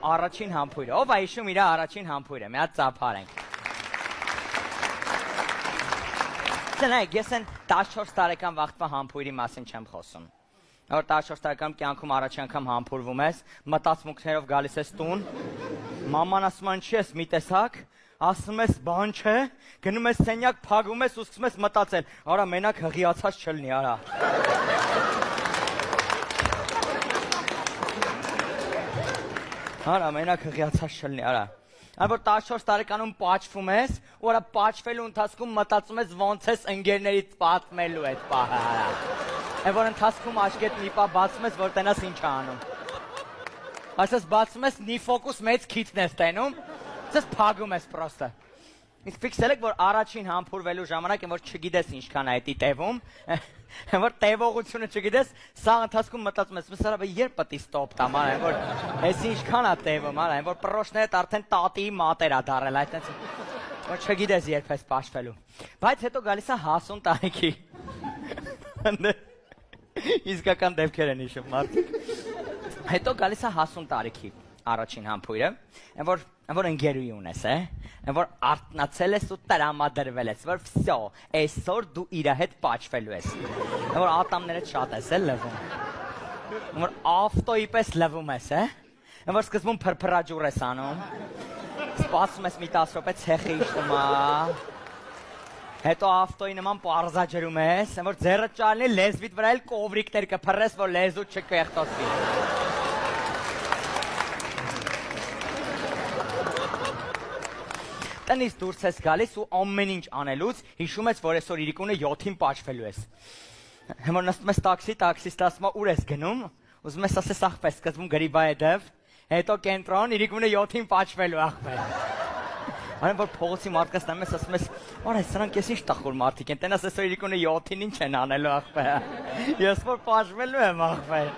Առաջին համբույրը, ով է հիշում իր առաջին համբույրը, մի հատ ծափարենք։ Նայեք, ես են 14 տարեկան վաղտվա համբույրի մասին չեմ խոսում։ Որ 14 տարեկան կյանքում առաջին անգամ համբուրվում ես, մտածմունքներով գալիս ես տուն, մաման ասում է, ինչի ես մի տեսակ, ասում ես բան չէ, գնում ես սենյակ, փակում ես ու սկսում ես մտածել, արա մենակ հղիացած չլինի, արա։ Արա մենակ հղիացած չլինի, արա։ Այն որ 14 տարեկանում պաչվում ես, ու արա պաչվելու ընթացքում մտածում ես ոնց ես ընկերներից պատմելու այդ պահը, արա։ Այն որ ընթացքում աչքեդ մի պահ բացում ես, որ տենաս ինչ է անում։ Այսպես բացում ես, նի ֆոկուս մեծ քիթն ես տենում, այսպես փակում ես պրոստը։ Իսկ ֆիքսել եք, որ առաջին համբուրվելու ժամանակ, որ չգիտես ինչքան է դա տևում, որ տևողությունը չգիտես, սա ընթացքում մտածում ես, սա երբ պետք է ստոպ տամ, որ այս ինչքան է տևում, որ պրոշներդ արդեն տատիի մատեր է դարել, այդտենց որ չգիտես երբ ես պաշտվելու։ Բայց հետո գալիս է հասուն տարիքի։ Իսկական դեպքեր են հիշում մարդիկ։ Հետո գալիս է հասուն տարիքի առաջին համբույրը, որ ընկերուհի ունես, որ արթնացել ես ու տրամադրվել ես, որ վсё, այսօր դու իր հետ պաչվելու ես, որ ատամներդ շատ ես լվում, որ ավտոյի պես լվում ես, որ սկզբում փրփրաջուր ես անում, սպասում ես մի 10 րոպե ցեխի իշտում է, հետո ավտոյի նման պարզաջրում ես, որ ձեռը ճալնի լեզվիդ վրա էլ կովրիկներ կփռես, որ լեզու չկեղտոսի։ Տնից դուրս ես գալիս ու ամեն ինչ անելուց հիշում ես, որ այսօր իրիկունը 7-ին պաչվելու ես։ Որ նստում ես տաքսի, տաքսիստը ասում է ուր ես գնում, ուզում ես ասես ախպեր, սկզբում Գրիբայեդև, հետո կենտրոն, իրիկունը 7-ին պաչվելու ախպեր։ Այն որ փողոցի մարդկանց նայում ես, ասում ես, «Արա, սրանք ես ինչ տխուր մարդիկ են, տենաս այսօր իրիկունը 7-ին ինչ են անելու ախպեր»։ Ես որ պաչվելու եմ ախպեր։